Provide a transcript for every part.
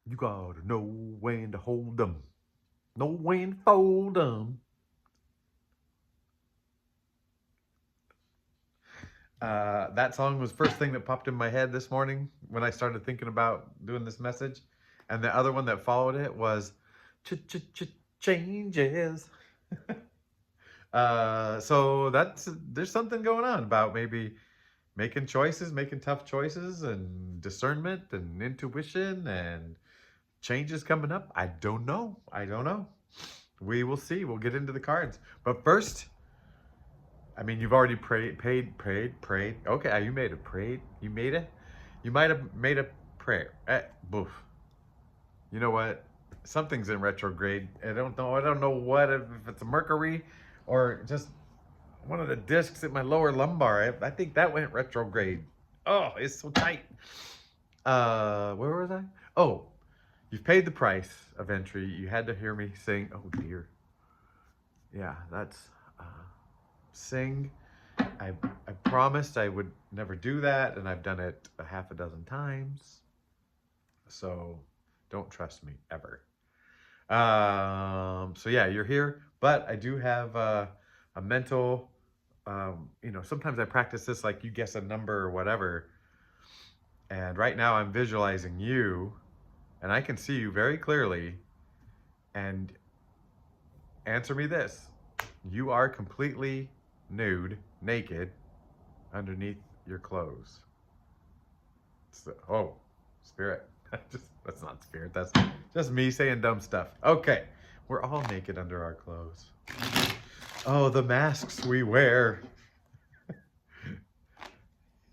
You gotta know when to hold 'em, know when to fold 'em. That song was first thing that popped in my head this morning when I started thinking about doing this message. And the other one that followed it was changes. So there's something going on about maybe making choices, making tough choices, and discernment and intuition and changes coming up. I don't know. I don't know. We will see. We'll get into the cards. But first, I mean, you've already prayed. Okay, you made a prayed. You made it. You might have made a prayer. Boof. You know what? Something's in retrograde. I don't know. I don't know what if it's a Mercury or just one of the discs in my lower lumbar. I think that went retrograde. Oh, it's so tight. Where was I? Oh, you've paid the price of entry. You had to hear me sing. Oh dear. Yeah, that's sing. I promised I would never do that, and I've done it a half a dozen times. So don't trust me ever. So yeah, you're here, but I do have a mental. Sometimes I practice this like you guess a number or whatever. And right now I'm visualizing you, and I can see you very clearly. And answer me this: you are completely nude, naked, underneath your clothes. Oh, spirit. That's not spirit. That's just me saying dumb stuff. Okay, we're all naked under our clothes. Oh, the masks we wear.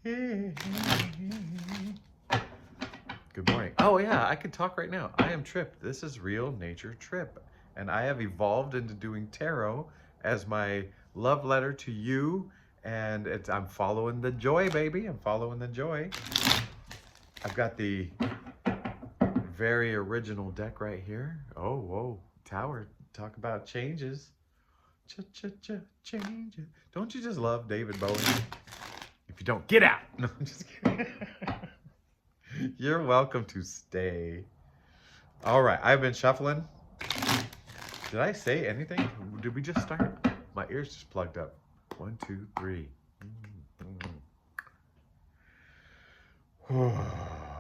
Good morning. Oh yeah, I could talk right now. I am Trip. This is Real Nature Trip, and I have evolved into doing tarot as my love letter to you. And I'm following the joy, baby. I'm following the joy. I've got the very original deck right here. Oh, whoa, Tower. Talk about changes. Changes. Don't you just love David Bowie? If you don't, get out. No, I'm just kidding. You're welcome to stay. All right, I've been shuffling. Did I say anything? Did we just start? My ears just plugged up. 1, 2, 3.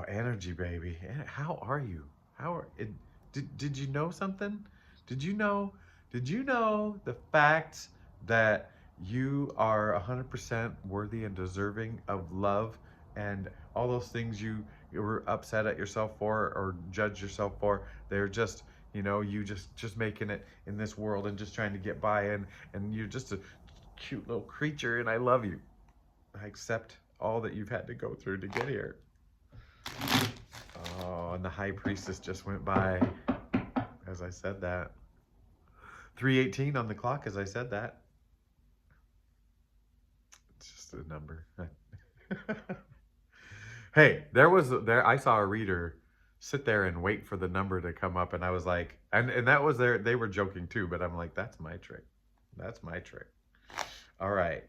Energy, baby. How are you? How are it? Did you know something? Did you know? Did you know the fact that you are 100% worthy and deserving of love and all those things you were upset at yourself for or judge yourself for? They're just you just making it in this world and just trying to get by and you're just a cute little creature and I love you. I accept all that you've had to go through to get here. Oh, and the high priestess just went by as I said that. 3:18 on the clock as I said that. It's just a number. Hey, there I saw a reader sit there and wait for the number to come up and I was like and that was they were joking too, but I'm like that's my trick. That's my trick. All right.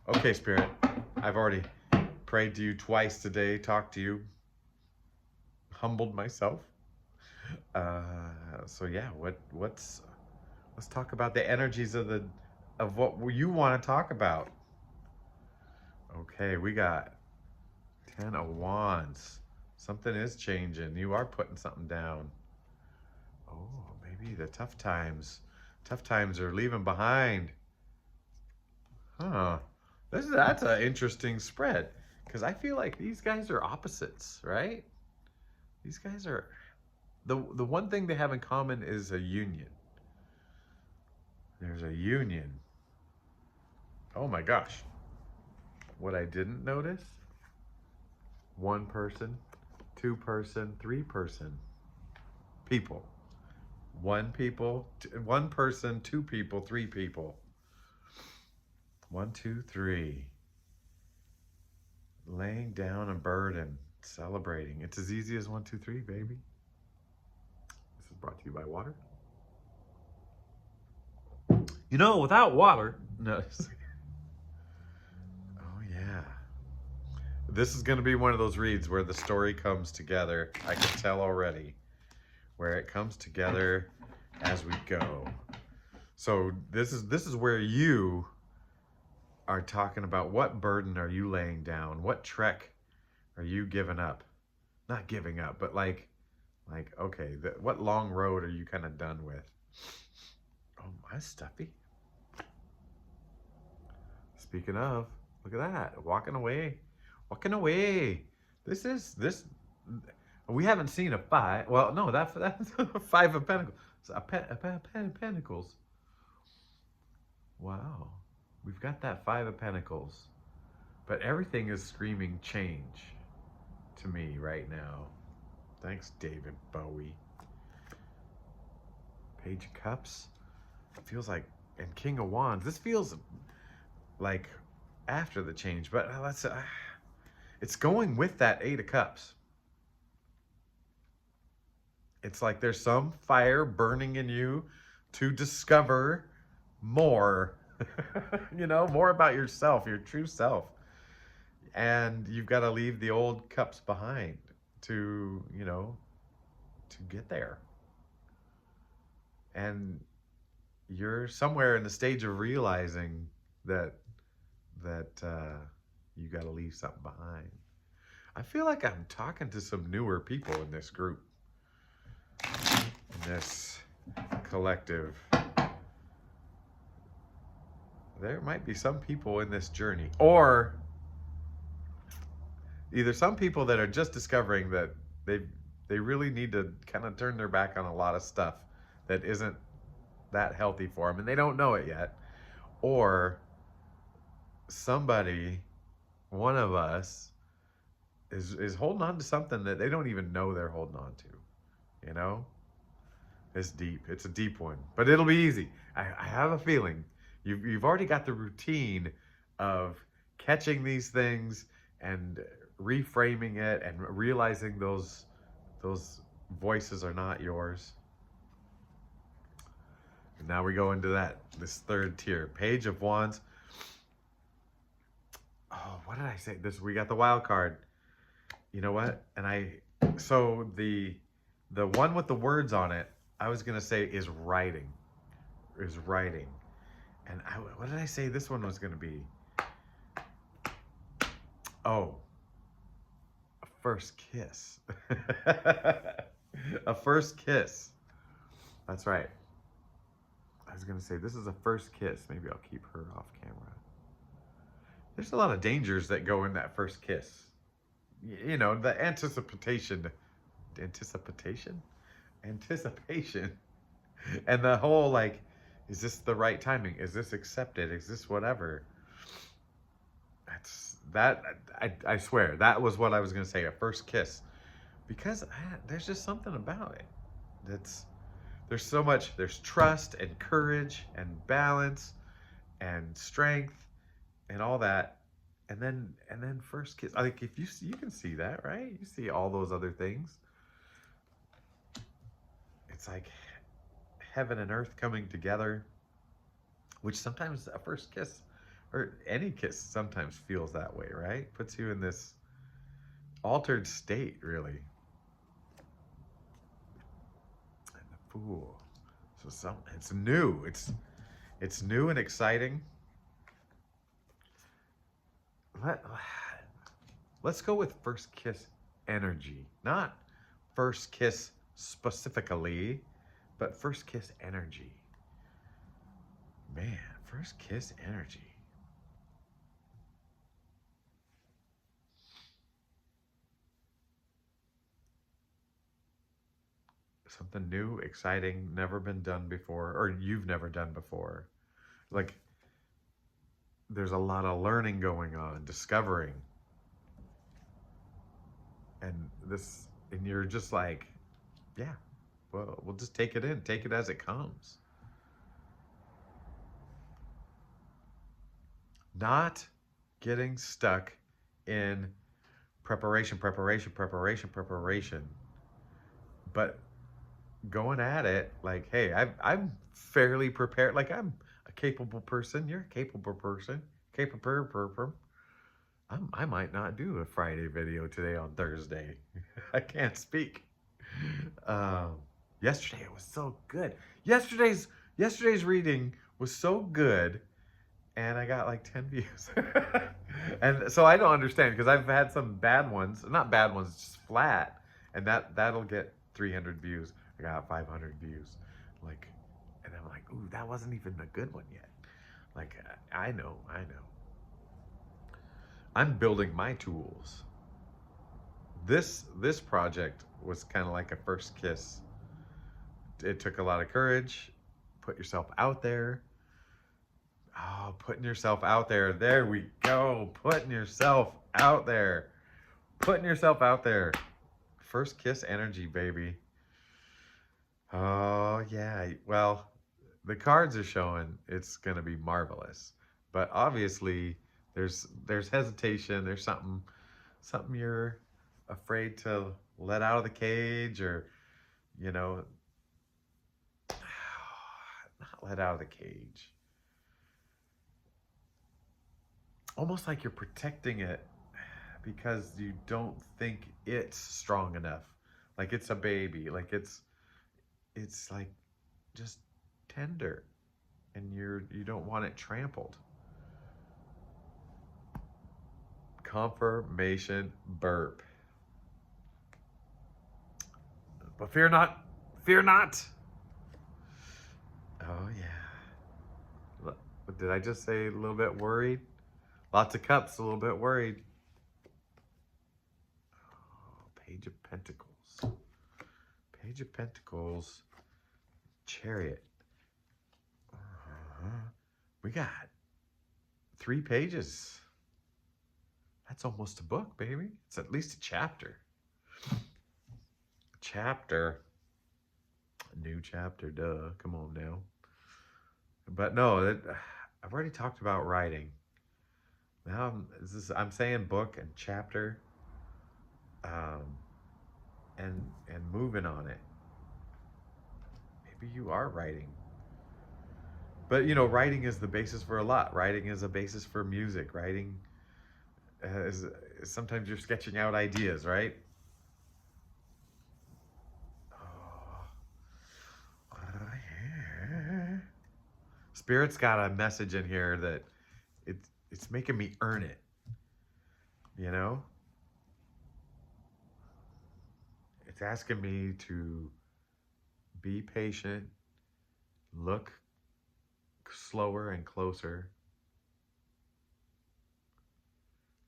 Okay, Spirit. I've already prayed to you twice today, talked to you, humbled myself. So yeah, let's talk about the energies of what you want to talk about. Okay, we got 10 of Wands. Something is changing. You are putting something down. Oh, maybe the tough times. Tough times are leaving behind. Huh. That's an interesting spread because I feel like these guys are opposites, right? These guys are the one thing they have in common is a union. There's a union. Oh my gosh. What I didn't notice? One person, two person, three person. People. One person, two people, three people. 1, 2, 3. Laying down a burden, celebrating. It's as easy as 1, 2, 3, baby. This is brought to you by water. Without water, no. Oh yeah. this is going to be one of those reads where the story comes together. I can tell already where it comes together as we go. So this is where you are talking about what burden are you laying down? What trek are you giving up? Not giving up, but like okay, what long road are you kind of done with? Oh, my stuffy. Speaking of, look at that, walking away. This. We haven't seen a five. Well, no, that's five of pentacles. A pentacles. Wow, we've got that five of pentacles, but everything is screaming change to me right now. Thanks, David Bowie. Page of Cups. It feels like, and King of Wands. This feels like after the change, but it's going with that Eight of Cups. It's like there's some fire burning in you to discover more, more about yourself, your true self. And you've got to leave the old cups behind to get there. And you're somewhere in the stage of realizing that you got to leave something behind. I feel like I'm talking to some newer people in this group, in this collective. There might be some people in this journey, or either some people that are just discovering that they really need to kind of turn their back on a lot of stuff that isn't that healthy for them, and they don't know it yet, or somebody, one of us, is holding on to something that they don't even know they're holding on to. It's deep. It's a deep one, but it'll be easy. I have a feeling you've already got the routine of catching these things and reframing it and realizing those voices are not yours. And now we go into this third tier. Page of Wands. Oh, what did I say? We got the wild card. You know what? So the one with the words on it, I was gonna say is writing. And what did I say this one was gonna be? Oh, a first kiss. A first kiss. That's right. I was gonna say this is a first kiss. Maybe I'll keep her off camera. There's a lot of dangers that go in that first kiss. The anticipation, and the whole is this the right timing? Is this accepted? Is this whatever? I swear that was what I was gonna say. A first kiss, because there's just something about it there's so much. There's trust and courage and balance and strength and all that. And then first kiss. If you can see that, right? You see all those other things. It's like heaven and earth coming together, which sometimes a first kiss or any kiss sometimes feels that way, right? Puts you in this altered state, really. And the Fool. So it's new. It's new and exciting. Let's go with first kiss energy. Not first kiss specifically, but first kiss energy. Man, first kiss energy. Something new, exciting, never been done before, or you've never done before. There's a lot of learning going on, discovering. And you're just yeah, well, we'll just take it in, take it as it comes. Not getting stuck in preparation, but going at it hey, I'm fairly prepared. I'm a capable person. You're a capable person. I might not do a Friday video today on Thursday. I can't speak. Um, Yesterday it was so good. Yesterday's reading was so good, and I got like 10 views. And so I don't understand because I've had some bad ones, not bad ones, just flat, and that'll get 300 views. I got 500 views, like, and I'm like, ooh, that wasn't even a good one yet. Like, I know. I'm building my tools. This project was kind of like a first kiss. It took a lot of courage. Put yourself out there. Oh, putting yourself out there. There we go. Putting yourself out there. Putting yourself out there. First kiss energy, baby. Oh, yeah. Well, the cards are showing it's going to be marvelous. But obviously, there's hesitation. There's something you're afraid to let out of the cage, or, you know, not let out of the cage. Almost like you're protecting it because you don't think it's strong enough. Like it's a baby. Like it's like just tender, and you don't want it trampled. Confirmation burp. But fear not. Fear not. Oh yeah. Did I just say a little bit worried? Lots of cups, a little bit worried. Oh, Page of Pentacles. Page of Pentacles. Chariot. We got 3 pages. That's almost a book, baby. It's at least a chapter. Chapter. A new chapter, duh. Come on now. But no, I've already talked about writing. Now I'm saying book and chapter, um, and moving on it. Maybe you are writing. But writing is the basis for a lot. Writing is a basis for music. Writing is sometimes you're sketching out ideas, right? Oh, yeah. Spirit's got a message in here that it's making me earn it. You know, it's asking me to be patient, look slower and closer,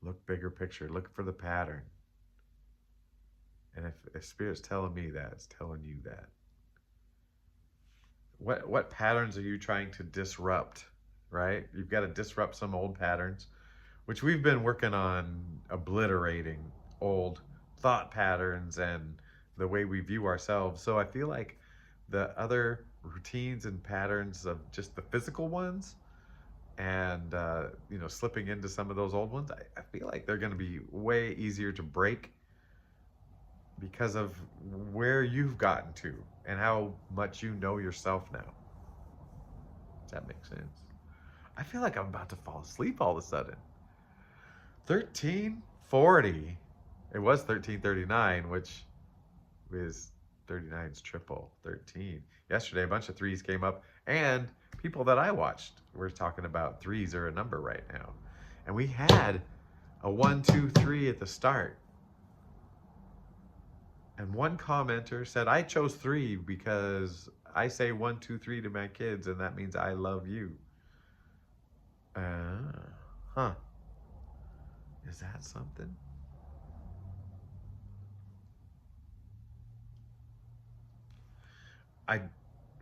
look bigger picture, look for the pattern. And if Spirit's telling me that, it's telling you that. What patterns are you trying to disrupt, right? You've got to disrupt some old patterns, which we've been working on obliterating old thought patterns and the way we view ourselves. So I feel like the other routines and patterns of just the physical ones, and slipping into some of those old ones, I feel like they're going to be way easier to break because of where you've gotten to and how much you know yourself now. Does that make sense? I feel like I'm about to fall asleep all of a sudden. 1340. It was 1339, which is 39's triple 13. Yesterday, a bunch of threes came up, and people that I watched were talking about threes are a number right now. And we had a 1, 2, 3 at the start. And one commenter said, I chose 3 because I say 1, 2, 3 to my kids, and that means I love you. Huh. Is that something?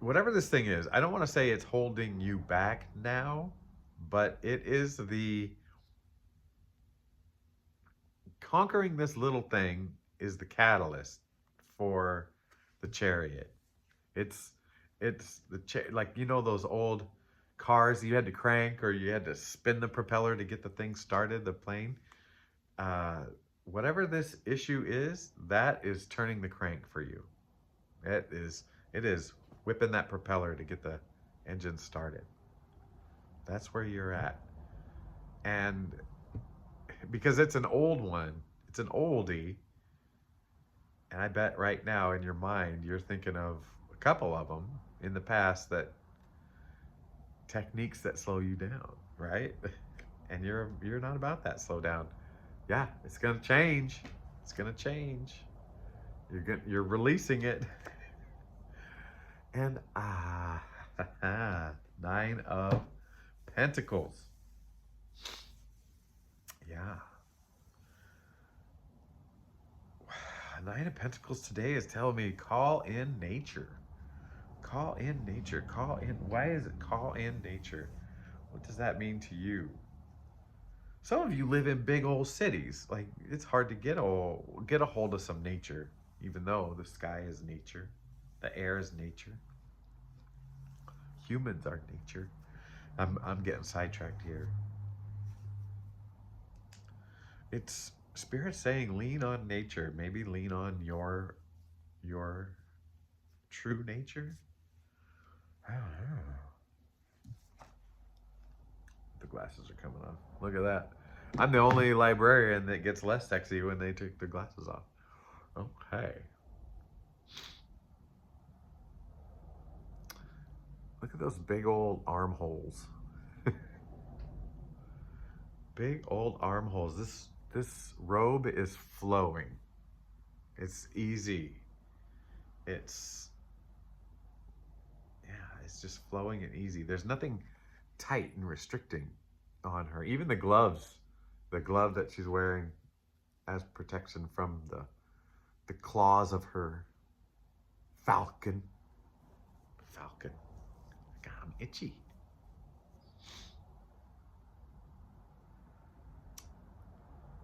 Whatever this thing is, I don't want to say it's holding you back now, but it is the conquering this little thing is the catalyst for the chariot. It's like those old cars you had to crank, or you had to spin the propeller to get the thing started, the plane. Whatever this issue is, that is turning the crank for you. It is whipping that propeller to get the engine started. That's where you're at. And because it's an old one. It's an oldie. And I bet right now in your mind, you're thinking of a couple of them in the past that techniques that slow you down, right? And you're not about that slow down. Yeah, it's gonna change. It's gonna change. You're releasing it. And Nine of Pentacles. Yeah. Nine of Pentacles today is telling me call in nature. Call in nature. Call in. Why is it call in nature? What does that mean to you? Some of you live in big old cities. Like, it's hard to get a hold of some nature, even though the sky is nature, the air is nature, humans are nature. I'm getting sidetracked here. It's Spirit saying lean on nature. Maybe lean on your true nature. I don't know. The glasses are coming off. Look at that. I'm the only librarian that gets less sexy when they take their glasses off. Okay. Look at those big old armholes. Big old armholes. This robe is flowing. It's easy. It's just flowing and easy. There's nothing tight and restricting on her. Even the glove that she's wearing as protection from the claws of her falcon. God, I'm itchy.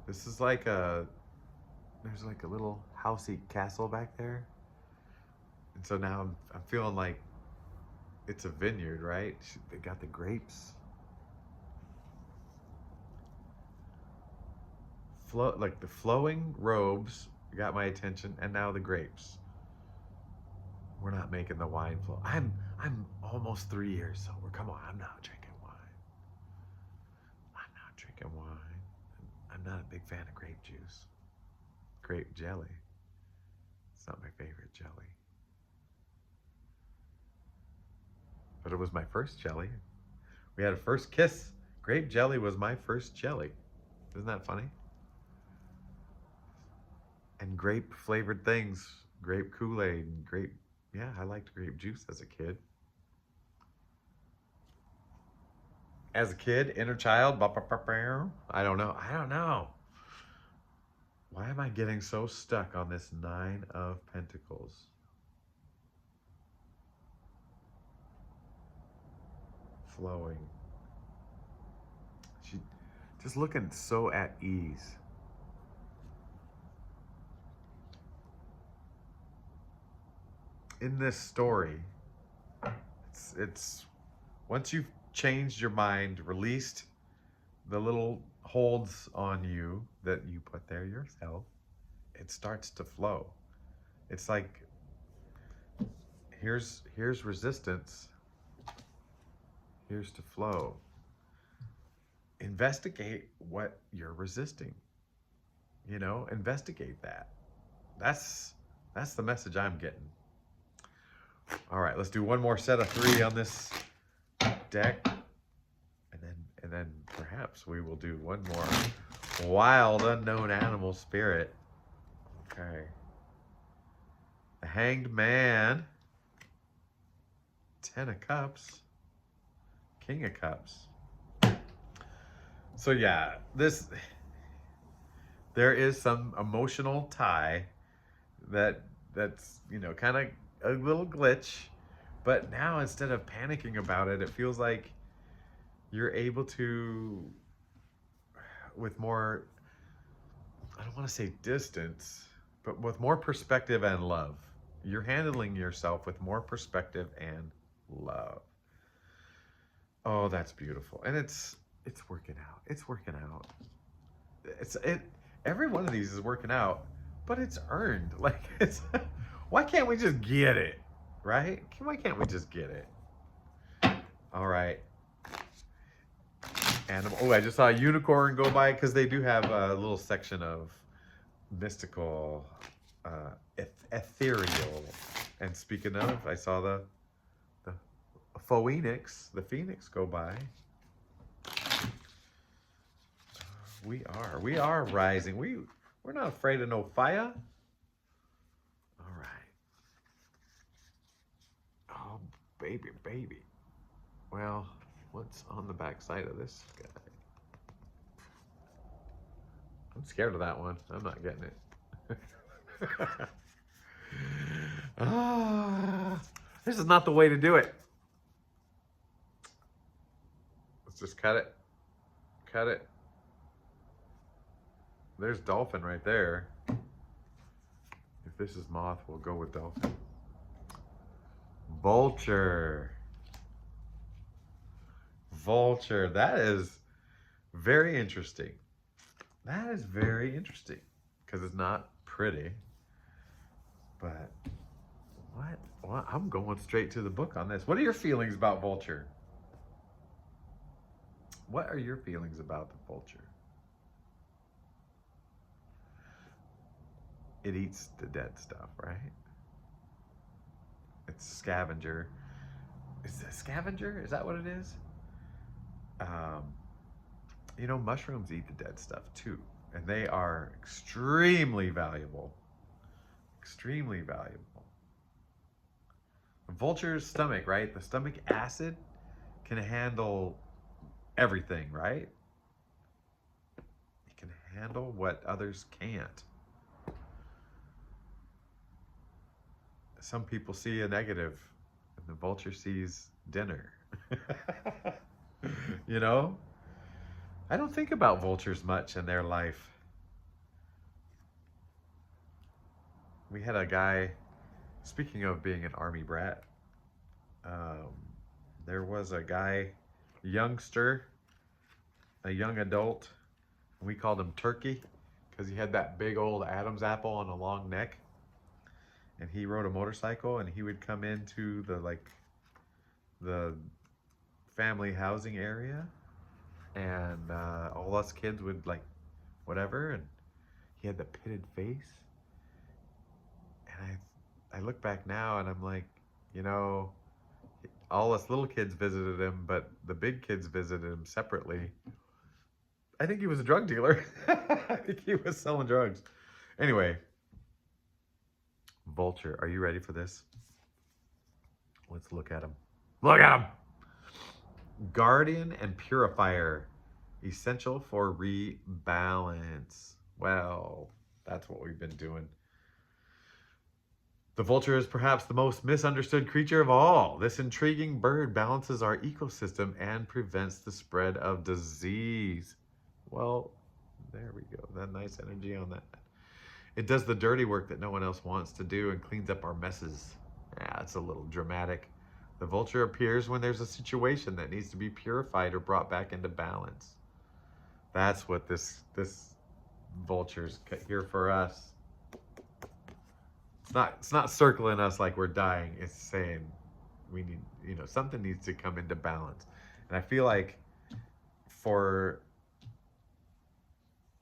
This is like there's like a little housey castle back there. And so now I'm feeling like it's a vineyard, right? They got the grapes. Like the flowing robes got my attention, and now the grapes. We're not making the wine flow. I'm almost 3 years sober. Come on, I'm not drinking wine. I'm not drinking wine. I'm not a big fan of grape juice. Grape jelly. It's not my favorite jelly. But it was my first jelly. We had a first kiss. Grape jelly was my first jelly. Isn't that funny? And grape flavored things. Grape Kool-Aid and grape. Yeah, I liked grape juice as a kid. As a kid, inner child. I don't know. Why am I getting so stuck on this Nine of Pentacles? Flowing. She just looking so at ease. In this story, it's once you've changed your mind, released the little holds on you that you put there yourself, it starts to flow. It's like here's resistance. Here's to flow. Investigate what you're resisting. You know, investigate that. That's the message I'm getting. All right, let's do one more set of 3 on this deck. And then perhaps we will do one more wild unknown animal spirit. Okay. The Hanged Man. 10 of Cups. King of Cups. So yeah, there is some emotional tie that's, you know, kind of a little glitch, but now instead of panicking about it, it feels like you're able to, with more, I don't want to say distance, but with more perspective and love. You're handling yourself with more perspective and love. Oh, that's beautiful. And it's working out. It's working out. Every one of these is working out, but it's earned. Like, why can't we just get it? Right? Why can't we just get it? All right. animal. Oh, I just saw a unicorn go by because they do have a little section of mystical, ethereal. And speaking of, I saw the the phoenix go by. We are rising. We're not afraid of no fire. All right. Oh, baby, baby. Well, what's on the back side of this guy? I'm scared of that one. I'm not getting it. This is not the way to do it. Let's just cut it. Cut it. There's dolphin right there. If this is moth, we'll go with dolphin. Vulture. Vulture. That is very interesting. That is very interesting because it's not pretty. But what? Well, I'm going straight to the book on this. What are your feelings about vulture? What are your feelings about the vulture? It eats the dead stuff, right? It's a scavenger. Is it a scavenger? Is that what it is? You know, mushrooms eat the dead stuff too, and they are extremely valuable. Extremely valuable. The vulture's stomach, right? The stomach acid can handle everything, right? It can handle what others can't. Some people see a negative, and the vulture sees dinner. You know? I don't think about vultures much in their life. We had a guy, speaking of being an army brat, there was a guy, youngster, a young adult, and we called him Turkey because he had that big old Adam's apple on a long neck. And he rode a motorcycle, and he would come into the family housing area, and all us kids would whatever, and he had the pitted face. And I look back now, and I'm like, you know, all us little kids visited him, but the big kids visited him separately. I think he was a drug dealer. I think he was selling drugs. Anyway, vulture, are you ready for this? Let's look at him. Look at him! Guardian and purifier, essential for rebalance. Well, that's what we've been doing. The vulture is perhaps the most misunderstood creature of all. This intriguing bird balances our ecosystem and prevents the spread of disease. Well, there we go. That nice energy on that. It does the dirty work that no one else wants to do and cleans up our messes. Yeah, it's a little dramatic. The vulture appears when there's a situation that needs to be purified or brought back into balance. That's what this vulture's here for us. It's not circling us like we're dying. It's saying we need, you know, something needs to come into balance. And I feel like for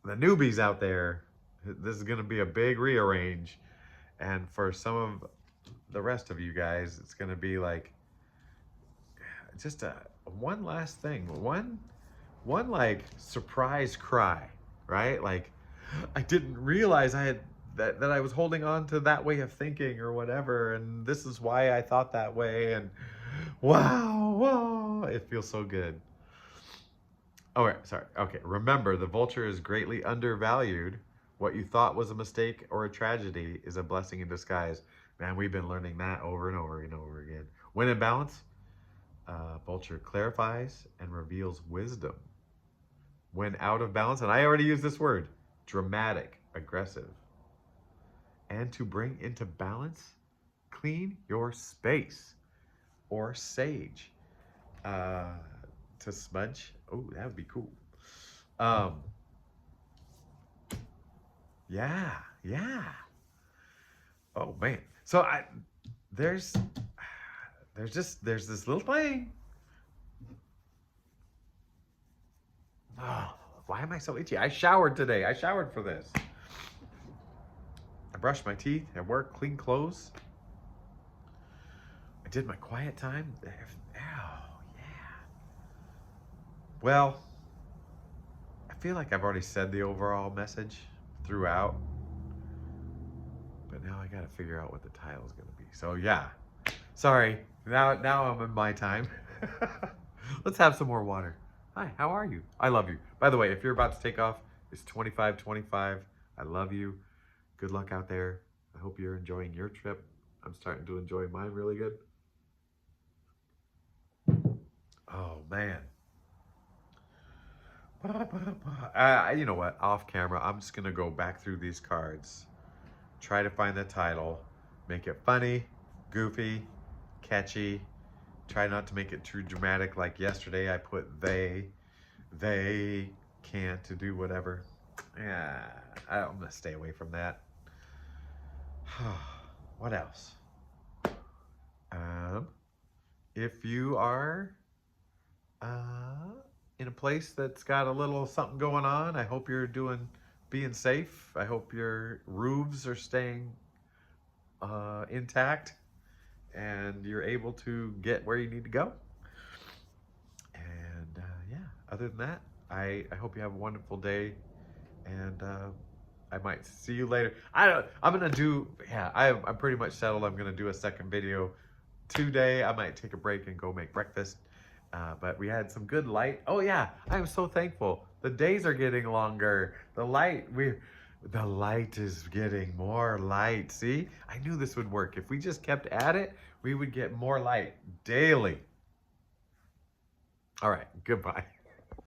the newbies out there, this is going to be a big rearrange. And for some of the rest of you guys, it's going to be like just one last thing, one like surprise cry, right? Like, I didn't realize I had that I was holding on to that way of thinking or whatever, and this is why I thought that way, and wow, it feels so good. Oh, right, sorry. Okay, remember, the vulture is greatly undervalued. What you thought was a mistake or a tragedy is a blessing in disguise. Man, we've been learning that over and over and over again. When in balance, vulture clarifies and reveals wisdom. When out of balance, and I already used this word, dramatic, aggressive. And to bring into balance, clean your space or sage to smudge. Oh, that would be cool. Yeah. Oh man. So there's this little thing. Oh, why am I so itchy? I showered today. I showered for this. I brushed my teeth at work, clean clothes. I did my quiet time. Oh, yeah. Well, I feel like I've already said the overall message throughout. But now I gotta figure out what the title's gonna be. So yeah. Sorry. Now I'm in my time. Let's have some more water. Hi, how are you? I love you. By the way, if you're about to take off, it's 25:25. I love you. Good luck out there. I hope you're enjoying your trip. I'm starting to enjoy mine really good. Oh man. You know what? Off camera, I'm just gonna go back through these cards, try to find the title, make it funny, goofy, catchy. Try not to make it too dramatic. Like yesterday, I put they can't do whatever. Yeah, I'm gonna stay away from that. What else? If you are in a place that's got a little something going on, I hope you're being safe. I hope your roofs are staying intact and you're able to get where you need to go. And yeah, other than that, I hope you have a wonderful day, and I might see you later. I'm pretty much settled. I'm gonna do a second video today. I might take a break and go make breakfast. But we had some good light. Oh yeah, I'm so thankful. The days are getting longer. The light is getting more light. See, I knew this would work. If we just kept at it, we would get more light daily. All right, goodbye.